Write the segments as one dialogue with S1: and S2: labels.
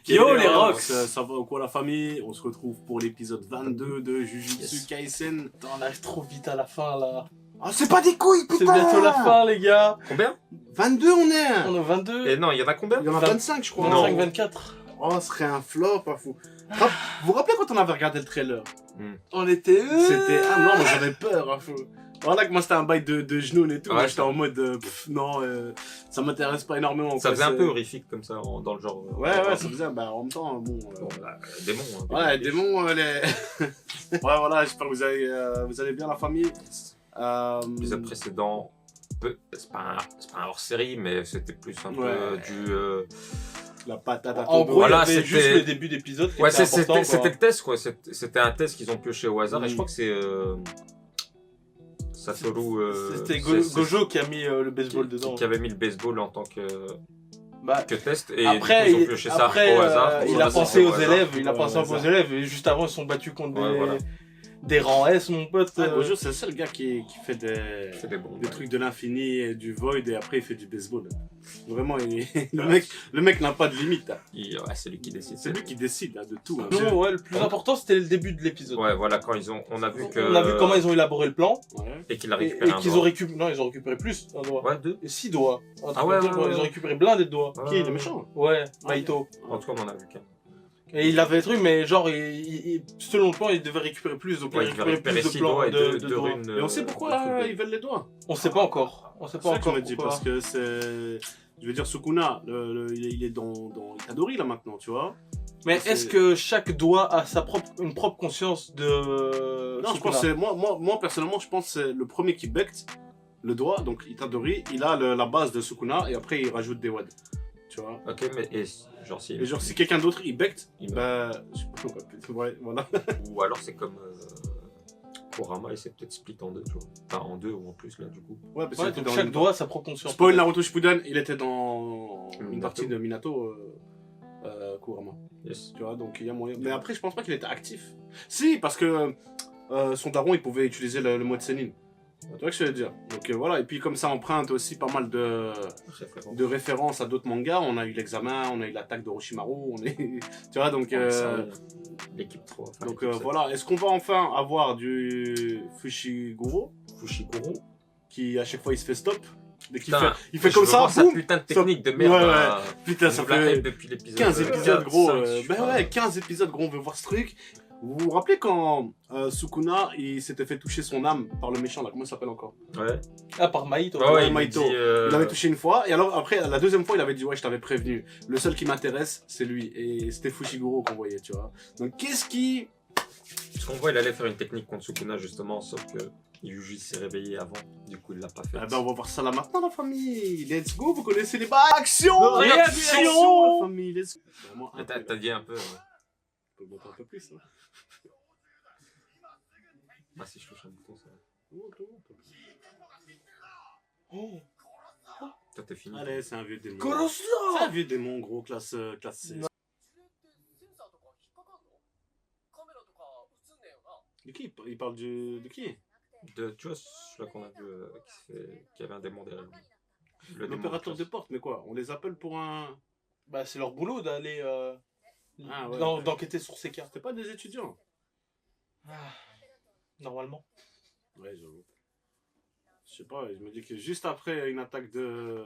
S1: Yo les Rocks.
S2: Ça va ou quoi la famille? On se retrouve pour l'épisode 22 de Jujutsu Kaisen.
S1: Putain, on arrive trop vite à la fin là.
S2: Ah c'est pas des couilles putain.
S1: C'est bientôt la fin les gars.
S3: Combien?
S2: 22 on est.
S1: On est 22.
S3: Et non, il y en a combien?
S2: Il y en a 25 je crois.
S1: 25, 24.
S2: Oh ce serait un flop pas fou. Vous vous rappelez quand on avait regardé le trailer?
S1: On était...
S2: C'était... Ah non, moi j'avais peur hein, fou. Voilà que moi c'était un bail de genoux et tout.
S3: Ouais,
S2: Moi, j'étais en mode non, ça m'intéresse pas énormément.
S3: Ça
S2: quoi,
S3: faisait un
S2: c'est-
S3: peu horrifique comme ça, dans le genre.
S2: Ouais, ça faisait, bah en même temps, bon.
S3: Bon, bah, démon. Hein,
S2: Ouais, démons, les. Ouais, voilà, j'espère que vous allez bien, la famille.
S3: L'épisode précédent, c'est pas un hors-série, mais c'était plus un peu
S2: Ouais.
S3: du.
S2: La patate à
S1: En
S2: todo.
S1: gros,
S3: Voilà,
S1: il y avait
S3: c'était-
S1: juste le début d'épisode qui
S3: Ouais,
S1: était important.
S3: c'était le test quoi. C'était un test qu'ils ont pioché au hasard et je crois que c'est. Satoru.
S1: C'était
S3: c'est-
S1: Gojo qui a mis le baseball dedans.
S3: qui avait mis le baseball en tant que
S1: Bah,
S3: test et
S1: après,
S3: du coup, ils ont pioché ça au hasard.
S1: il
S3: Pour
S1: a
S3: ça,
S1: pensé
S3: c'est
S1: aux
S3: au hasard.
S1: élèves, il a
S2: Ouais,
S1: pensé un peu aux
S2: ça.
S1: élèves, et juste avant ils se sont battus contre
S3: Ouais, voilà.
S1: des rangs S, mon pote.
S2: Ah, Gojo, c'est le seul gars qui fait des
S3: C'est des bons.
S2: trucs de l'infini et du void et après il fait du baseball. Vraiment, le mec n'a pas de limite. Hein.
S3: Ouais, c'est lui qui décide.
S2: C'est lui qui décide hein, de tout. hein.
S1: Non, ouais, le plus important c'était le début de l'épisode.
S3: Ouais, voilà, quand on a vu que.
S1: On a vu comment ils ont élaboré le plan,
S2: Ouais.
S3: Et qu'il a
S1: et
S3: récupéré un
S1: qu'ils
S3: doigt.
S1: ont récupéré... Non, ils ont récupéré plus d'un doigt.
S3: Ouais, 2.
S1: Et 6 doigts. Un truc
S3: Ah ouais,
S1: comme ça,
S3: ouais,
S1: Ils ont
S3: ouais.
S1: récupéré blindé de doigts.
S2: Qui est le méchant?
S1: Ouais,
S2: Ah,
S1: Maito.
S3: En tout cas, on en a vu qu'un.
S1: Et il avait le truc, mais genre, selon le plan, il devait récupérer plus, donc
S3: Ouais,
S1: il
S3: il
S1: a
S3: devait
S1: récupéré
S3: récupérer
S1: plus
S3: 6
S1: de plans,
S3: doigts et
S1: de
S3: 2
S1: doigts.
S3: runes.
S2: Et on sait pourquoi ils veulent les doigts.
S1: On sait pas encore. On sait
S2: C'est
S1: pas
S2: ça que je
S1: encore
S2: me dis,
S1: pourquoi.
S2: parce que c'est... Je veux dire, Sukuna, il est dans Itadori là maintenant, tu vois.
S1: Mais
S2: c'est-
S1: est-ce que chaque doigt a une propre conscience de...
S2: Non, je pense que c'est... Moi, personnellement, je pense que c'est le premier qui becte le doigt, donc Itadori, il a la base de Sukuna, et après il rajoute des wads. Tu vois.
S3: Ok, mais genre si.
S2: Et genre, si quelqu'un d'autre, il becte,
S3: Il
S2: bah... Je sais pas, ouais, voilà.
S3: Ou alors c'est comme Kurama et c'est peut-être split en deux, tu vois. Enfin en deux ou en plus là du coup.
S2: Ouais, parce
S1: Ouais,
S2: que
S1: donc chaque doigt a sa propre conscience.
S2: Spoil Naruto Shippuden, il était dans une
S3: Minato.
S2: partie de Minato Kurama.
S3: Yes.
S2: Tu vois, donc il y a moyen. Mais après, je pense pas qu'il était actif. Si, parce que son daron, il pouvait utiliser le mode Senin. Tu vois ce que je veux dire? Donc voilà, et puis comme ça emprunte aussi pas mal de références à d'autres mangas. On a eu l'examen, on a eu l'attaque de Orochimaru, on est... Tu vois, donc...
S3: L'équipe 3. enfin,
S2: donc
S3: l'équipe sept.
S2: voilà, est-ce qu'on va enfin avoir du Fushiguro
S3: Fushiguro.
S2: qui à chaque fois il se fait stop dès qu'il
S3: Putain,
S2: fait, il fait
S3: je
S2: comme
S3: veux
S2: ça,
S3: voir sa
S2: boum.
S3: putain de technique de merde.
S2: Ouais, ouais.
S3: là.
S2: Putain, ça
S3: Je la
S2: fait
S3: hype depuis l'épisode
S2: 15 épisodes, gros.
S3: 5, je
S2: Ben
S3: crois.
S2: ouais, 15 épisodes, gros, on veut voir ce truc. Vous vous rappelez quand Sukuna, il s'était fait toucher son âme par le méchant, là, comment il s'appelle encore?
S3: Ouais.
S1: Ah, par Maito.
S3: Ouais, il
S2: Maito.
S3: m'a dit,
S2: Il avait touché une fois, et alors après, la deuxième fois, il avait dit, ouais, je t'avais prévenu. Le seul qui m'intéresse, c'est lui. Et c'était Fushiguro qu'on voyait, tu vois. Donc qu'est-ce qui...
S3: Parce qu'on voit, il allait faire une technique contre Sukuna justement, sauf que Yuji s'est réveillé avant, du coup il l'a pas fait.
S2: Ah ben, on va voir ça là maintenant, la famille. Let's go, vous connaissez les bails. Action!
S1: Réaction,
S2: la famille, let's go. Vraiment,
S3: Mais
S2: un
S3: T'as
S2: peu,
S3: dit un peu. Ouais.
S2: on peut monter un peu plus, hein.
S3: Bah si je touche un bouton, ça va.
S1: Oh.
S3: Toi t'es fini.
S2: Allez, c'est un vieux démon.
S1: Colossal.
S2: C'est un vieux démon, gros, classe C. De qui il parle de qui?
S3: Tu vois celui-là qu'on a vu qui avait un démon derrière lui. Le démon
S2: L'opérateur de
S3: classe.
S2: porte, mais quoi? On les appelle pour un...
S1: Bah, c'est leur boulot d'aller
S2: Ah, ouais.
S1: d'enquêter sur ces cas.
S2: C'était pas des étudiants?
S1: Ah, normalement.
S2: Ouais, j'avoue. Je sais pas, je me dis que juste après une attaque de...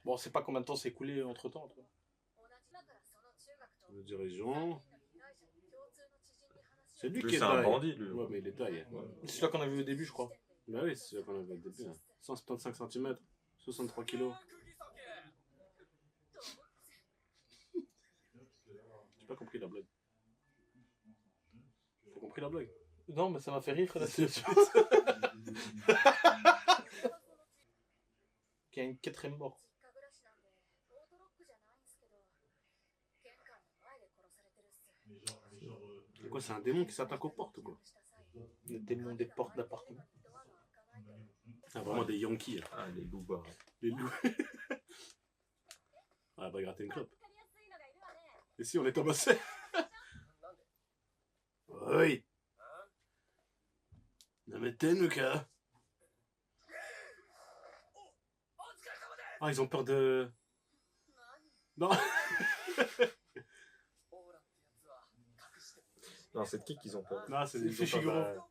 S1: Bon, on sait pas combien de temps s'est écoulé entre temps.
S2: dirigeant... C'est lui
S3: Lui
S2: qui est
S3: c'est un
S2: taille.
S3: bandit lui.
S2: Ouais, mais il est taille.
S3: Ouais.
S1: C'est celui-là qu'on a vu au début, je crois.
S2: Bah oui, c'est celui qu'on avait au début. Hein. 175 cm, 63 kg. J'ai pas compris la blague. T'as compris la blague?
S1: Non, mais ça m'a fait rire là.
S2: C'est-
S1: Il y a une quatrième mort.
S2: C'est quoi, c'est un démon qui s'attaque aux portes ou quoi?
S1: Le démon des portes d'appartement.
S2: Ah, vraiment des Yankees. Là.
S3: Ah les loups bas.
S2: Les loups. Ah, bah gratter une clope. Et si on est tabassé? Oui. Nametenuka. Ah, ils ont peur de... Non.
S3: Non, c'est de qui qu'ils ont peur?
S2: Non, c'est
S1: C'est
S2: ils ont pas-
S1: Fushiguro.
S2: bah,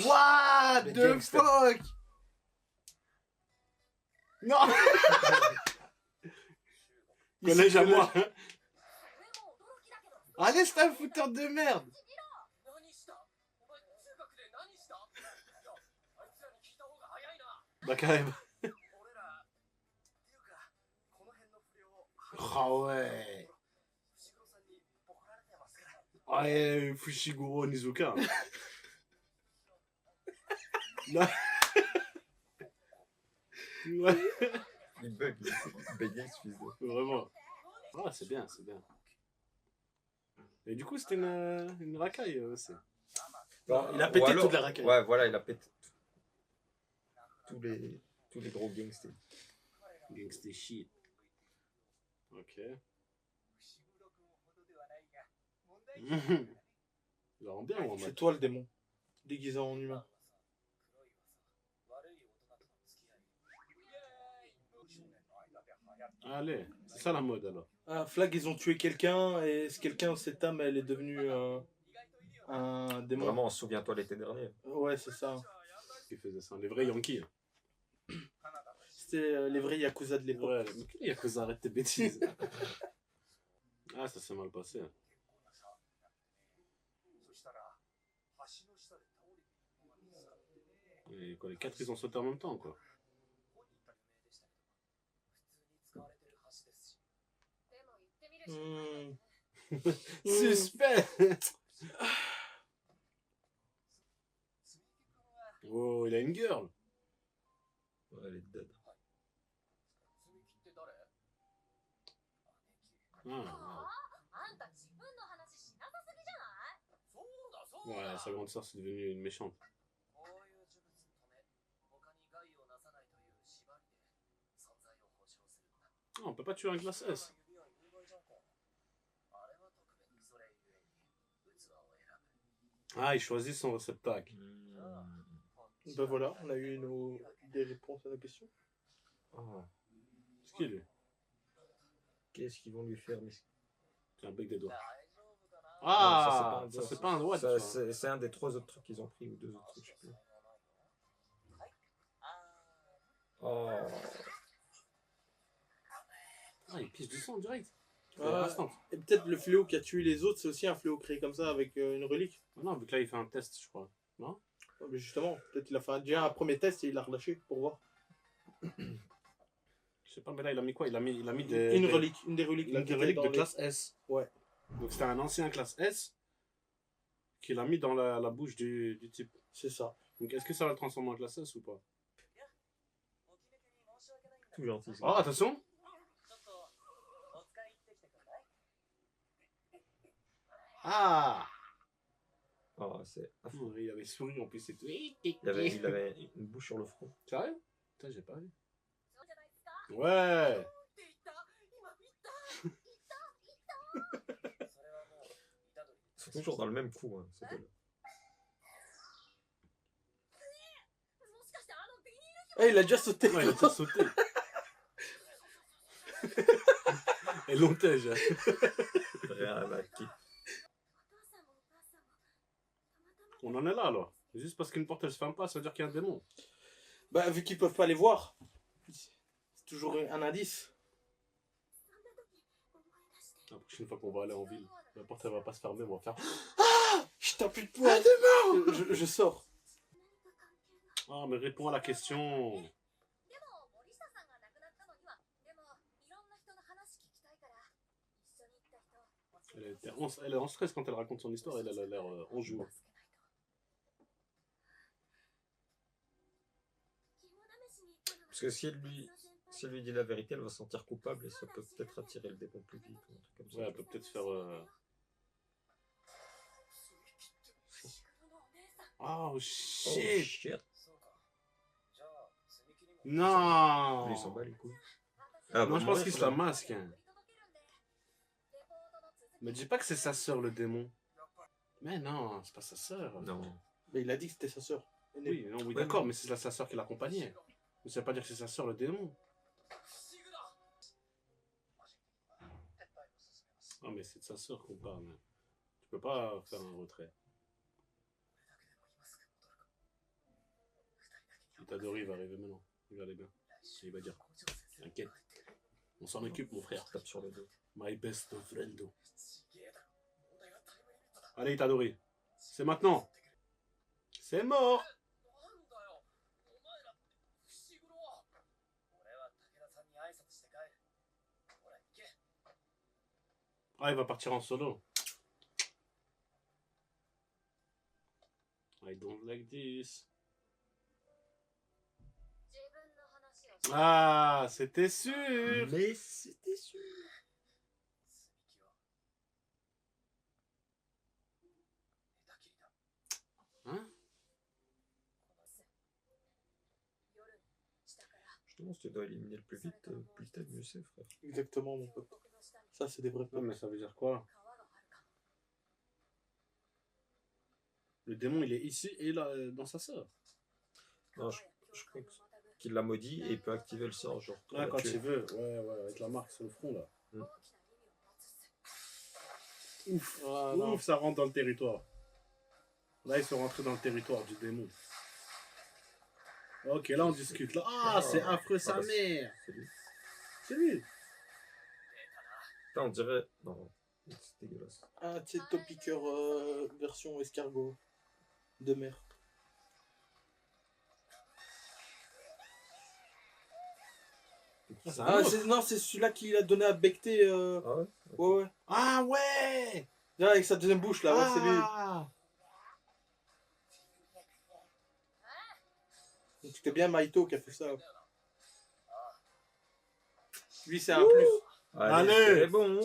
S1: What
S3: Les
S1: the
S3: gangsters.
S1: fuck?
S2: Non.
S1: Il
S2: Collège à
S1: s'est
S2: moi.
S1: Allez, c'est un fouteur de merde.
S2: Bah carrément. Ah ouais. Ouais, Fushiguro Nizuka. Là. Ouais,
S3: Il bug, il bégaye ce fils de.
S2: vraiment. Ah, c'est bien, c'est bien. Et du coup, c'était une racaille aussi.
S1: Non, il a pété
S3: Ou alors-
S1: toute la racaille.
S3: Ouais, voilà, il a pété tous les gros gangsters.
S2: Gangsta shit. Ok. Il rend bien, ou en
S1: C'est
S2: mode.
S1: toi le démon, déguisé en humain.
S2: Allez, c'est ça la mode alors.
S1: Ah, Flag, ils ont tué quelqu'un et ce quelqu'un, cette âme, elle est devenue un démon.
S3: Vraiment, souviens-toi l'été dernier.
S1: Ouais, c'est ça.
S2: Qui faisait ça, les vrais Yankees.
S1: C'était les vrais Yakuza de l'époque.
S2: Ouais, mais il y a que ça, arrête tes bêtises. Ah, ça s'est mal passé. Et quoi, les quatre, ils ont sauté en même temps, quoi.
S1: Hmm.
S2: Suspect. Oh, il a une girl.
S3: Ouais, elle est dead.
S2: Ah, ouais, sa grande sœur, c'est devenu une méchante. Ah, on peut pas tuer un glace S. Ah, il choisit son réceptacle.
S1: Ben voilà, on a eu des réponses à nos questions.
S3: Oh,
S2: C'est qui, lui?
S3: qu'est-ce qu'ils vont lui faire,
S2: C'est un bec des doigts.
S3: Non,
S2: Ah,
S3: ça,
S2: ça, c'est pas un doigt.
S3: Ça,
S2: ça.
S3: c'est un des 3 autres trucs qu'ils ont pris, ou 2 autres trucs, je sais plus. Oh,
S2: Ah, il pisse du sang direct.
S1: Ah,
S2: Instant.
S1: et peut-être le fléau qui a tué les autres, c'est aussi un fléau créé comme ça avec une relique.
S2: Ah non, vu que là, il fait un test, je crois. Non?
S1: Ouais, mais justement, peut-être il a fait déjà un premier test et il l'a relâché pour voir.
S2: Je sais pas, mais là, il a mis quoi? Il a mis des...
S1: Une
S2: des-
S1: relique, une des reliques.
S2: Il a
S1: qui
S2: des
S1: était
S2: reliques
S1: dans
S2: de
S1: les-
S2: classe S.
S1: Ouais.
S2: Donc c'était un ancien classe S qu'il a mis dans la bouche du type.
S1: C'est ça.
S2: Donc est-ce que ça va le transformer en classe S ou pas?
S3: tout gentil. ça.
S2: Oh, attention! Ah!
S3: Oh, c'est...
S2: Il avait souri en plus et tout.
S3: il avait une bouche sur le front.
S2: Sérieux? Putain, j'ai pas vu. Ouais!
S3: Ils sont toujours dans le même coup, hein, ces deux-là.
S1: Eh, il a déjà sauté.
S2: Ouais, il a déjà sauté. Et l'ontège.
S3: Rien à qui.
S2: On en est là alors. Juste parce qu'une porte elle se ferme pas, ça veut dire qu'il y a un démon.
S1: Bah, vu qu'ils peuvent pas les voir, c'est toujours un indice.
S2: La prochaine fois qu'on va aller en ville, la porte elle va pas se fermer, on va faire.
S1: Je tape plus de poing. Je sors.
S2: Ah, mais réponds à la question. Elle est en stress quand elle raconte son histoire, elle a l'air enjouée.
S3: Parce que si elle lui dit la vérité, elle va se sentir coupable et ça peut peut-être attirer le démon plus vite ou un truc comme ça.
S2: Ouais, elle peut peut-être faire. Oh
S3: Oh
S2: shit!
S3: shit!
S2: Non!
S3: Lui, il s'en bat les couilles. Ah,
S2: Non,
S3: bah,
S2: je pense
S3: ouais,
S2: qu'il se la masque. Hein. Me dis pas que c'est sa sœur le démon. Mais non, c'est pas sa sœur.
S3: Non.
S1: Mais il a dit que c'était sa sœur.
S2: Oui, non, oui,
S3: Ouais,
S2: d'accord,
S3: mais-
S2: mais c'est sa sœur qui l'accompagnait. Mais ça veut pas dire que c'est sa sœur le démon. Ah, mais c'est de sa sœur qu'on parle. Hein. Tu peux pas faire un retrait. Itadori va arriver maintenant. Regardez bien. Il va dire t'inquiète, on s'en occupe, mon frère.
S3: Tape sur le dos.
S2: My best friendo. Allez, Itadori. C'est maintenant. C'est mort. Ah, il va partir en solo. I don't like this. Ah, c'était sûr.
S3: Mais c'était sûr.
S2: Hein?
S3: Justement, si tu dois éliminer le plus vite, plus t'es, mieux c'est, frère.
S1: Exactement, mon pote. Ça, c'est des vrais
S2: Non,
S1: potes.
S2: mais ça veut dire quoi? Le démon, il est ici et là, dans sa sœur.
S3: Non, je crois qu'il l'a maudit et il peut activer le sort, genre.
S2: Ah, quand
S3: tuer.
S2: il veut. Ouais, ouais, avec la marque sur le front, là. Ouf.
S1: Voilà.
S2: Ouf, ça rentre dans le territoire. Là, ils sont rentrés dans le territoire du démon. Ok, là, on discute. Là. Ah, c'est affreux, sa
S3: bah,
S2: mère.
S3: C'est lui.
S2: C'est lui.
S3: Putain, on dirait. Non, c'est dégueulasse.
S1: Ah, tu sais, Top Picker version escargot de mer.
S2: C'est un
S1: Ah,
S2: autre.
S1: non, c'est celui-là qui a donné à becter.
S3: Ah ouais?
S1: Ouais, ouais.
S2: Ah, ouais.
S1: Là, avec sa deuxième bouche, là, ouais, c'est lui.
S2: Ah.
S1: Donc, c'était bien Maito qui a fait ça. Lui, c'est un plus.
S2: Allez.
S3: C'est bon.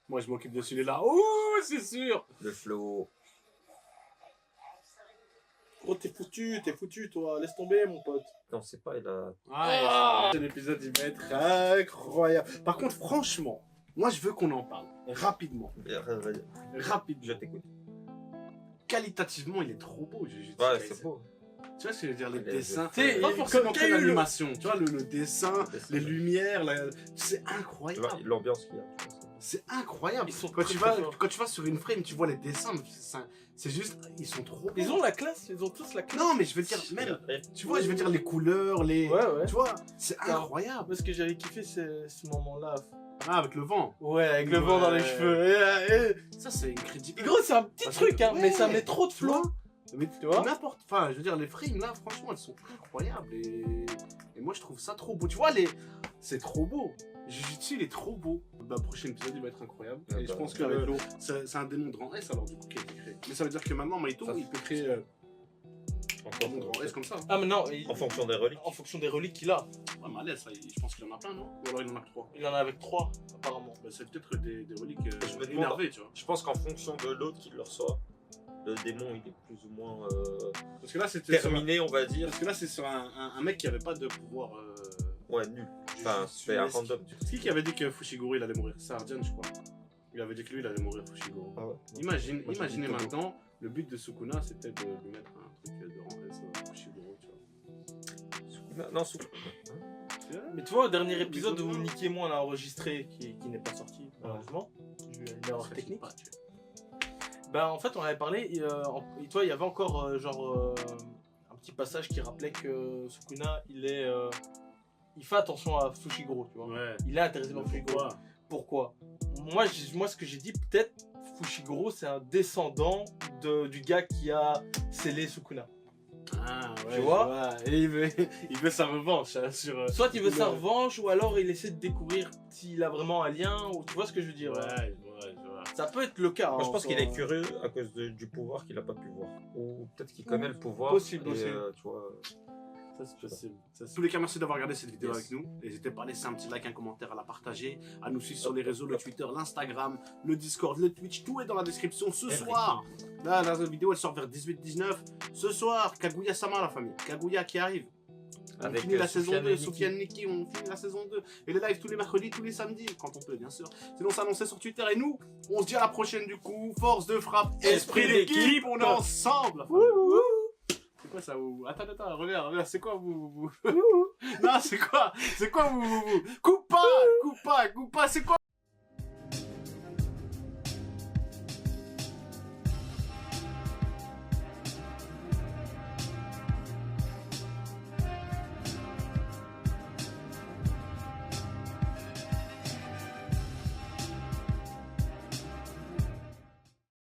S2: Moi, je m'occupe de celui-là. Oh, c'est sûr.
S3: Le flow.
S1: Gros, t'es foutu, toi. Laisse tomber, mon pote.
S3: Non, c'est pas, il a.
S2: Ah, l'épisode, il va être incroyable. Par contre, franchement, moi, je veux qu'on en parle rapidement. Rapidement.
S3: Je t'écoute.
S2: Qualitativement, il est trop beau. Jujutsu
S3: Ouais,
S2: Kaisen.
S3: c'est beau.
S2: Tu vois ce que je veux dire, les
S3: Les
S2: dessins.
S3: effets.
S2: Pas forcément
S1: Comme
S2: que
S1: qu'il y a eu
S2: l'animation. Tu vois, le dessin,
S3: Le dessin,
S2: les
S3: ouais.
S2: lumières, c'est
S3: Tu vois,
S2: incroyable.
S3: l'ambiance qu'il y a. Tu vois,
S2: C'est incroyable.
S1: Ils sont
S2: Quand
S1: très,
S2: tu,
S1: très
S2: vas,
S1: forts.
S2: quand tu vas sur une frame, tu vois les dessins. C'est juste, ils sont trop beaux.
S1: Ils ont la classe, ils ont tous la classe.
S2: Non, mais je veux dire,
S3: c'est-
S2: même,
S3: Et-
S2: tu vois, je veux dire les couleurs, les.
S1: Ouais, ouais.
S2: Tu vois, c'est
S1: Alors,
S2: incroyable.
S1: Moi, ce que j'avais kiffé, c'est ce moment-là.
S2: Ah, avec le vent.
S1: Ouais, avec le vent dans les
S2: Ouais.
S1: cheveux.
S2: Ça, c'est une critique.
S1: Et gros, c'est un petit
S2: Parce
S1: truc,
S2: que-
S1: hein, mais ça
S2: ouais.
S1: met trop de
S2: Tu vois
S1: flow.
S2: Mais
S1: Tu vois
S2: n'importe. Enfin, je veux dire, les frames là, franchement, elles sont incroyables. Et moi, je trouve ça trop beau. Tu vois, c'est trop beau. Jujutsu, il est trop beau. Bah, le prochain épisode, il va être incroyable.
S3: Ah
S2: et je
S3: bah,
S2: pense
S1: Ça va être
S2: que
S1: lourd.
S2: c'est un démon de rang S alors, du coup, qui a été créé. Mais ça veut dire que maintenant, Maito,
S3: Ça,
S2: il peut créer
S3: En
S2: un démon de rang S
S3: fonction-
S2: comme ça.
S1: Ah, mais non,
S3: en fonction des reliques.
S1: en fonction des reliques qu'il a.
S2: Ouais, mais allez, ça, je pense qu'il en a plein, non? Ou alors il en a que 3.
S1: Il en a avec 3, apparemment.
S2: Bah, c'est peut-être des reliques
S3: Je me demande-
S2: énervées, tu vois.
S3: Je pense qu'en fonction de l'autre qui le reçoit, le démon il est plus ou moins
S2: Parce que là, c'était sur
S3: terminé, on va dire.
S2: Parce que là, c'est sur un mec qui avait pas de pouvoir.
S3: Ouais, nul. Enfin, c'est un random.
S2: C'est qui avait dit que Fushiguro il allait mourir? C'est Ardian, je crois. Il avait dit que lui il allait mourir, Fushiguro.
S3: Ah ouais.
S2: Imaginez
S3: Moi, j'ai dit Togo.
S2: maintenant, le but de Sukuna c'était de lui mettre un truc de rang S Fushiguro, tu vois.
S3: Sukuna- Non, Sukuna.
S1: Mais tu vois, au dernier épisode où Nicky et moi on a enregistré, qui n'est pas sorti, malheureusement, j'ai eu une erreur technique. Ben en fait, on avait parlé, et tu vois, il y avait encore un petit passage qui rappelait que Sukuna, il fait attention à Fushiguro, tu vois.
S2: Ouais.
S1: Il est intéressé par Fushiguro. Pourquoi moi, ce que j'ai dit, peut-être Fushiguro, c'est un descendant du gars qui a scellé Sukuna.
S2: Ah ouais.
S1: Tu vois
S2: Et il veut sa revanche hein, sur.
S1: Soit il veut sa
S2: le-
S1: revanche, ou alors il essaie de découvrir s'il a vraiment un lien, ou tu vois ce que je veux dire.
S2: Ouais, je vois.
S1: Ça peut être le cas.
S3: Moi, je
S1: hein,
S3: pense qu'il
S1: en
S3: est
S1: soi.
S3: curieux à cause du pouvoir qu'il a pas pu voir. Ou peut-être qu'il connaît le pouvoir.
S1: Possible,
S3: et,
S1: possible.
S3: tu vois,
S2: Ça, c'est possible. En tous les cas, merci d'avoir regardé cette vidéo
S3: Yes.
S2: avec nous. N'hésitez pas à laisser un petit like, un commentaire, à la partager, à nous suivre sur les réseaux, le Twitter, l'Instagram, le Discord, le Twitch, tout est dans la description. Ce
S3: Everything.
S2: soir, là, la vidéo elle sort vers 18-19. Ce soir, Kaguya-sama, la famille. Kaguya qui arrive. On
S3: Avec,
S2: finit la saison
S3: Soufiane
S2: 2,
S3: et Niki.
S2: Soufiane Niki, on finit la saison 2. Et les lives tous les mercredis, tous les samedis, quand on peut, bien sûr. Sinon, s'annoncer sur Twitter. Et nous, on se dit à la prochaine du coup. Force de frappe, esprit d'équipe, on est ensemble. La famille. C'est quoi ça vous... Attends, regarde, c'est quoi vous Non, c'est quoi Coupe pas, c'est quoi